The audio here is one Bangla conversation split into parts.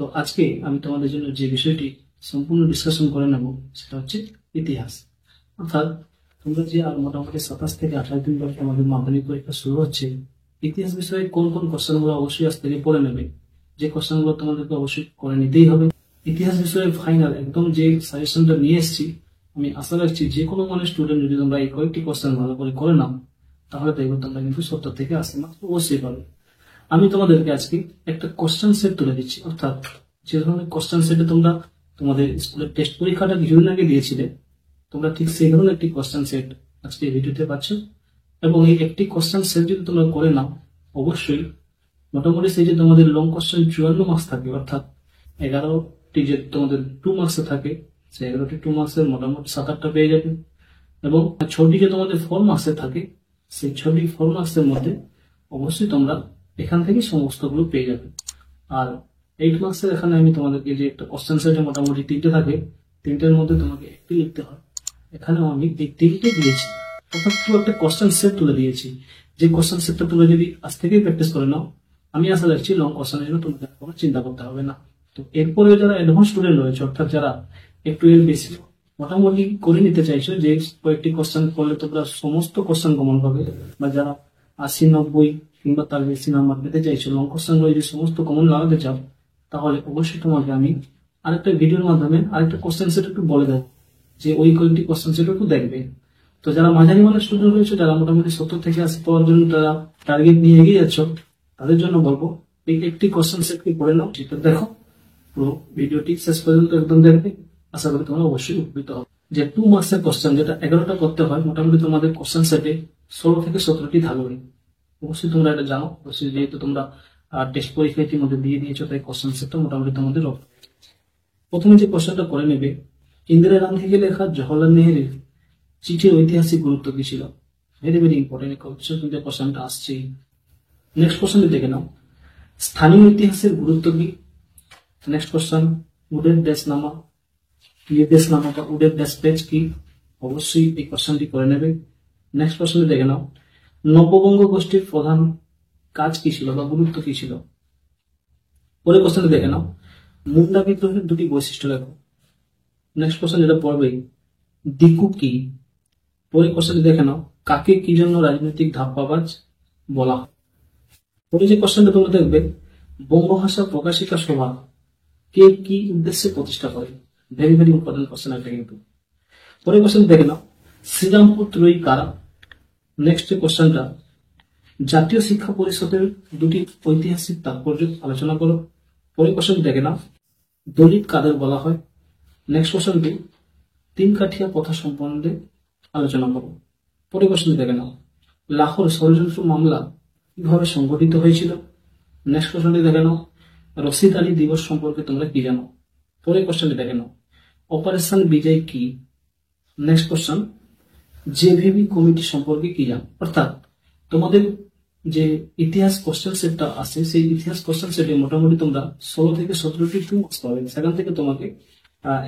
তো আজকে আমি তোমাদের জন্য যে বিষয়টি সম্পূর্ণ ডিসকাশন করে নেব সেটা হচ্ছে ইতিহাস। অর্থাৎ তোমরা যে আর মোটামুটি 27 থেকে 28 দিন পর তোমাদের মাধ্যমিক পরীক্ষা শুরু হচ্ছে, ইতিহাস বিষয়ে কোন কোন কোশ্চেনগুলো অবশ্যই আজ থেকে পড়ে নেবে, যে কোশ্চেনগুলো তোমাদেরকে অবশ্যই করে নিতেই হবে। ইতিহাস বিষয়ে ফাইনাল একদম যে সাজেশনটা নিয়ে এসেছি, আমি আশা রাখছি যে কোনো মানে স্টুডেন্ট যদি তোমরা এই কয়েকটি কোশ্চেন ভালো করে নাও, তাহলে দেখবে তোমরা কিন্তু 70 থেকে 80 মার্ক অবশ্যই পাবে। আমি তোমাদেরকে আজকে একটা কোশ্চেন সেট তুলে দিচ্ছি, অর্থাৎ যে ধরনের কোশ্চেন সেটে তোমরা তোমাদের স্কুলের টেস্ট পরীক্ষাটা কিছুদিন আগে দিয়েছিলে, তোমরা ঠিক সেই ধরনের একটি কোশ্চেন সেট আজকে এই ভিডিওতে পাচ্ছ। এবং এই একটি কোশ্চেন সেট যদি তোমরা করে নাও, অবশ্যই মোটামুটি সেই যে তোমাদের লং কোশ্চেন 54 মার্কস থাকে, অর্থাৎ 11টি যে তোমাদের 2 মার্কসে থাকে, সেই 11টি 2 মার্কসের মোটামুটি 7-8টা পেয়ে যাবে। এবং 6টি যে তোমাদের 4 মার্কসে থাকে, সেই 6টি 4 মার্কসের মধ্যে অবশ্যই তোমরা এখান থেকে সমস্তগুলো পেয়ে যাবে। আর 8 মার্কসের এখানে আমি তোমাদেরকে যে একটা কোশ্চেন সেটে মোটামুটি 3টে থাকে, 3টের মধ্যে তোমাকে একটি লিখতে হয়, এখানেও আমি এই 3টে দিয়েছি। অর্থাৎ পুরো একটা কোশ্চেন সেট তুলে দিয়েছি, যে কোশ্চেন সেটটা তোমরা যদি আজ থেকেই প্র্যাকটিস করে নাও, আমি আশা রাখছি লং কোশ্চেনের জন্য তোমাদের কোনো চিন্তা করতে হবে না। তো এরপরে যারা অ্যাডভান্স স্টুডেন্ট রয়েছে, অর্থাৎ যারা একটু এর বেশি মোটামুটি করে নিতে চাইছো, যে কয়েকটি কোশ্চেন করলে তোমরা সমস্ত কোশ্চেন কমন পাবে, বা যারা 80-90 কিংবা তার বেশি নাম্বার পেতে চাইছো, লং কোশ্চেন গুলো যদি সমস্ত কমন লাগাতে চাও, তাহলে অবশ্যই তোমাকে আমি আরেকটা ভিডিওর মাধ্যমে আরেকটা কোশ্চেন সেট একটু বলে দেবো, যে ওই কয়েকটি কোশ্চেন সেট একটু দেখবে। তো যারা মাঝারি মানের স্টুডেন্ট রয়েছে, যারা মোটামুটি 70 থেকে 80 পাওয়ার জন্য তারা টার্গেট নিয়ে এগিয়ে যাচ্ছ, তাদের জন্য বলবো এই একটি কোশ্চেন সেট কি করে নাও, সেটা দেখো, পুরো ভিডিওটি শেষ পর্যন্ত একদম দেখবে। আশা করি তোমরা অবশ্যই উপকৃত হবে। যে 2 মার্কসের কোশ্চেন, যেটা 11টা করতে হয়, মোটামুটি তোমাদের কোশ্চেন সেটে 16 থেকে 17টি থাকবে। অবশ্যই তোমরা এটা জানো, অবশ্যই যেহেতু তোমরা টেস্ট পরীক্ষা ইতিমধ্যে দিয়ে দিয়েছো, তাই কোশ্চেন সেটটা মোটামুটি তোমাদের রক্ত। প্রথমে যে কোশ্চেনটা করে নেবে, ইন্দিরা গান্ধীকে লেখা জওহরলাল নেহেরুর চিঠির ঐতিহাসিক গুরুত্ব কি ছিল। ভেরি ভেরি ইম্পর্টেন্ট কোশ্চেন, কিন্তু কোশ্চেনটা আসছেই। নেক্সট কোশ্চেনটি দেখে নাও, স্থানীয় ইতিহাসের গুরুত্ব কি। নেক্সট কোশ্চেন, উডের দেশনামা, দেশনামা বা উডের দেশ পেজ কি, অবশ্যই এই কোশ্চেনটি করে নেবে। নেক্সট কোশ্চেনটি দেখে নাও, নববঙ্গ গোষ্ঠীর প্রধান কাজ কি ছিল বা গুরুত্ব কি ছিল। পরের কোশ্চেনটি দেখে নাও, মুন্ডা বিদ্রোহের দুটি বৈশিষ্ট্য লেখো। নেক্সট কোশ্চেন যেটা পড়বেই, দিকু কি। পরের কোশ্চেনটি দেখে নাও, কাকে কি জন্য রাজনৈতিক ধাপ্পাবাজ বলা হয়। পরে যে কোশ্চেনটা তোমরা দেখবে, বঙ্গভাষা প্রকাশিকা সভা কে কি উদ্দেশ্যে প্রতিষ্ঠা করে। ভেরি ভেরি ইম্পর্টেন্ট কোশ্চেন একটা কিন্তু। পরের কোশ্চেন দেখে নাও, শ্রীরামপুর ত্রয়ী কারা। নেক্সট কোশ্চেনটা, জাতীয় শিক্ষা পরিষদের দুটি ঐতিহাসিক তাৎপর্য আলোচনা করো। পরের কোশ্চেন দেখে নাও, দলিত কাদের বলা হয়। নেক্সট কোশ্চেনটি, 3 কাঠিয়া প্রথা সম্বন্ধে আলোচনা করো। পরের কোশ্চেন দেখে নাও, লাহোর ষড়যন্ত্র মামলা কিভাবে সংঘটিত হয়েছিল। নেক্সট কোশ্চেনটি দেখে নাও, রশিদ আলী দিবস সম্পর্কে তোমরা কি জানো। পরের কোশ্চেনটি দেখে নাও, অপারেশন বিজয় কি। নেক্সট কোশ্চেন, জেভিবি কমিটি সম্পর্কে কি জানো। অর্থাৎ তোমাদের যে ইতিহাস কোশ্চেন সেটটা আছে, সেই ইতিহাস কোশ্চেন সেটে মোটামুটি তোমরা 16 থেকে 17টি মার্কস পাবে। সেখান থেকে তোমাকে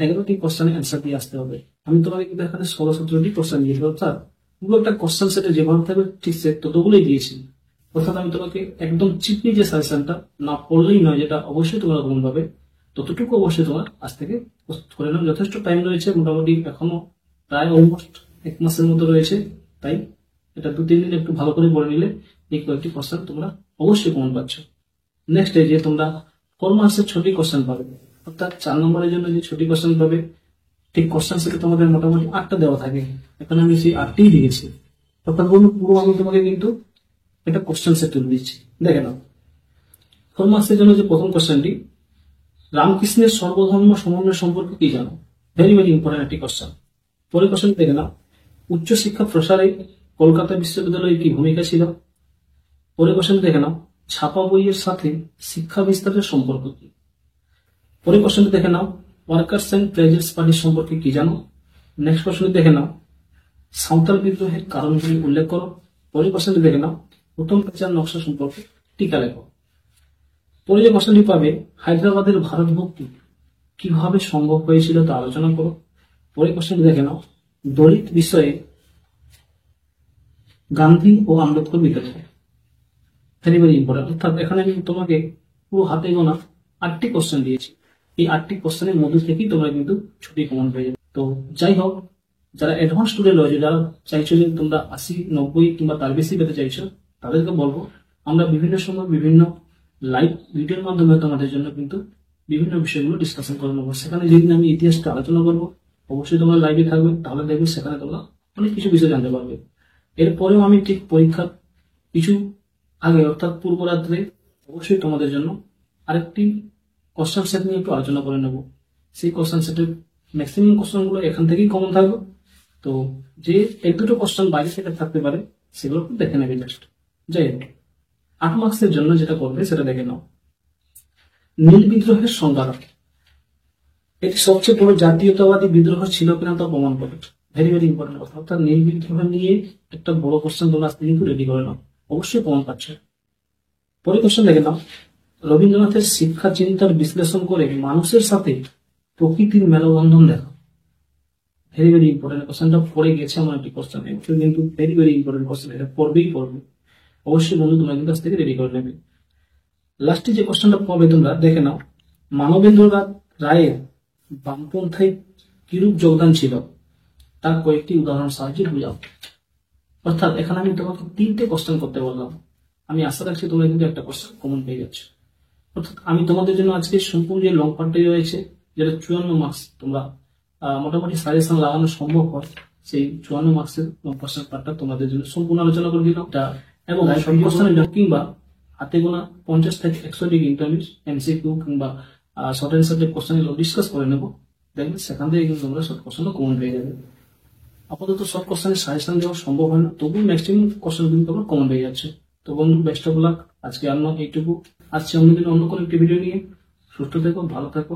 11টি কোশ্চেনের অ্যান্সার দিয়ে আসতে হবে। আমি তোমাকে কিন্তু এখানে 16-17টি কোশ্চেন দিয়েছি, অর্থাৎ পুরো একটা কোশ্চেন সেটে যেভাবে থাকবে ঠিক সে ততগুলোই দিয়েছি। অর্থাৎ আমি তোমাকে একদম চিপলি যে সাজেশনটা না পড়লেই নয়, যেটা অবশ্যই তোমরা কমন পাবে, ততটুকু অবশ্যই তোমার আজ থেকে প্রস্তুত করে নাও। যথেষ্ট টাইম রয়েছে, মোটামুটি এখনো প্রায় অলমোস্ট 1 মাসের মতো রয়েছে, তাই এটা 2-3 দিন একটু ভালো করে পড়ে নিলে এই কয়েকটি কোশ্চেন তোমরা অবশ্যই কমন পাচ্ছ। নেক্সট যে তোমরা 4 মার্কসের 6টি কোশ্চেন পাবে, অর্থাৎ 4 নম্বরের জন্য যে 6টি কোশ্চেন পাবে, ঠিক কোশ্চেন সেটে তোমাদের মোটামুটি 8টা দেওয়া থাকে, এখানে আমি সেই 8টিই দিয়েছি। অর্থাৎ বলুন পুরো আমি তোমাকে কিন্তু একটা কোশ্চেন সেট তুলে দিচ্ছি। দেখে নাও, 4 মার্কসের জন্য যে প্রথম কোশ্চেনটি, রামকৃষ্ণের সর্বধর্ম সমন্বয় সম্পর্কে কি জানো। ভেরি ভেরি ইম্পর্টেন্ট একটি কোশ্চেন। পরের কোশ্চেন দেখে নাও, উচ্চশিক্ষা প্রসারে কলকাতা বিশ্ববিদ্যালয়ের কি ভূমিকা ছিল। পরের কোশ্চেন দেখে নাও, ছাপা বইয়ের সাথে শিক্ষা বিস্তারের সম্পর্ক কি। পরের কোশ্চেন দেখে নাও, ওয়ার্কার্স এন্ড প্লেজার্স পার্টি সম্পর্কে কি জানো। নেক্সট কোশ্চেন দেখে নাও, সাঁওতাল বিদ্রোহের কারণগুলি উল্লেখ করো। পরের কোশ্চেন দেখে নাও, প্রথম পেঁচার নকশা সম্পর্কে টিকা লেখো। পরে যে কোশ্চেনটি পাবে, হায়দ্রাবাদের ভারত ভক্তি কিভাবে সম্ভব হয়েছিল তা আলোচনা করো। পরের কোশ্চেনটি দেখে নাও, দলিত বিষয়ে গান্ধী ও আম্বেদকর বিতর্ক। Very very important. অর্থাৎ এখানে আমি তোমাকে পুরো হাতে গোনা 8টি কোশ্চেন দিয়েছি। এই 8টি কোশ্চেনের মধ্যে থেকেই তোমরা কিন্তু ছুটি কমন পেয়ে যাবে। তো যাই হোক, যারা অ্যাডভান্স স্টুডেন্ট রয়েছে, যারা চাইছো যে তোমরা 80, 90 কিংবা তার বেশি পেতে চাইছো, তাদেরকে বলবো আমরা বিভিন্ন সময় বিভিন্ন লাইভ ভিডিওর মাধ্যমে তোমাদের জন্য কিন্তু বিভিন্ন বিষয়গুলো ডিসকাশন করে নেবো। সেখানে যেদিন আমি ইতিহাসটা আলোচনা করবো, অবশ্যই তোমরা লাইভে থাকবে, তাহলে দেখবে সেখানে তোমরা অনেক কিছু বিষয় জানতে পারবে। এরপরেও আমি ঠিক পরীক্ষার কিছু আগে অর্থাৎ পূর্ব রাত্রে অবশ্যই তোমাদের জন্য আরেকটি কোশ্চেন সেট নিয়ে একটু আলোচনা করে নেব। সেই কোশ্চেন সেটের ম্যাক্সিমাম কোশ্চেনগুলো এখান থেকেই কমন থাকবে। তো যে এক দুটো কোশ্চেন বাইরে থেকে থাকতে পারে সেগুলো একটু দেখে নেবে জাস্ট। যাই হোক, 8 মার্কসের জন্য যেটা করবে সেটা দেখে নাও। নীল বিদ্রোহের সংজ্ঞা। এটি সবচেয়ে বড় জাতীয়তাবাদী বিদ্রোহ ছিল কিনা তা প্রমাণ করে। ভেরি ভেরি ইম্পর্টেন্ট কথা। অর্থাৎ নীল বিদ্রোহ নিয়ে একটা বড় কোশ্চেন তোমরা আজকে কিন্তু রেডি করে নাও, অবশ্যই প্রমাণ পাচ্ছে। পরে কোশ্চেন দেখে নাও, রবীন্দ্রনাথের শিক্ষা চিন্তার বিশ্লেষণ করে মানুষের সাথে প্রকৃতির মেলবন্ধন দেখা। ভেরি ভেরি ইম্পর্টেন্ট কোশ্চেনটা পড়ে গেছে আমার একটি কোশ্চেন, কিন্তু ভেরি ভেরি ইম্পর্টেন্ট কোশ্চেন, এটা পড়বেই পড়বে। অবশ্যই বন্ধু তোমরা কিন্তু আজ থেকে রেডি করে নেবে। লাস্টে যে কোশ্চেনটা পাবে তোমরা দেখে নাও, মানবেন্দ্র রায়ের বামপন্থায় কিরূপ যোগদান ছিল তার কয়েকটি উদাহরণ সাহায্যে বুঝাও। অর্থাৎ এখানে আমি তোমাকে 3টে কোশ্চেন করতে বললাম। আমি আশা রাখছি তোমরা কিন্তু একটা কোশ্চেন কমন পেয়ে যাচ্ছ। অর্থাৎ আমি তোমাদের জন্য আজকে সম্পূর্ণ যে লং পার্টটাই রয়েছে, যেটা 54 মার্কস, তোমরা মোটামুটি সাজেশন লাগানো সম্ভব হয়, সেই 54 মার্কসের লং কোশ্চেন পার্টটা তোমাদের জন্য সম্পূর্ণ আলোচনা করে দিলাম। এবং সব কোশ্চেনের কিংবা হাতে গোনা 50 থেকে 100টি ইন্টারভিউ, এমসিকিউ কিংবা শর্ট অ্যান্সার যে কোশ্চেন এগুলো ডিসকাস করে নেবো। দেখবে সেখান থেকে কিন্তু তোমরা সব কোশ্চেনটা কমন পেয়ে যাবে। আপাতত সব কোশ্চেনের সাজেশন দেওয়া সম্ভব হয় না, তবুও ম্যাক্সিমাম কোশ্চেন কিন্তু তোমরা কমন পেয়ে যাচ্ছে। তো বন্ধু, বেস্ট অফ লাক। আজকে আর এইটুকু। আসছে অন্যদিন অন্য কোনো একটি ভিডিও নিয়ে। সুস্থ থেকো, ভালো থেকো।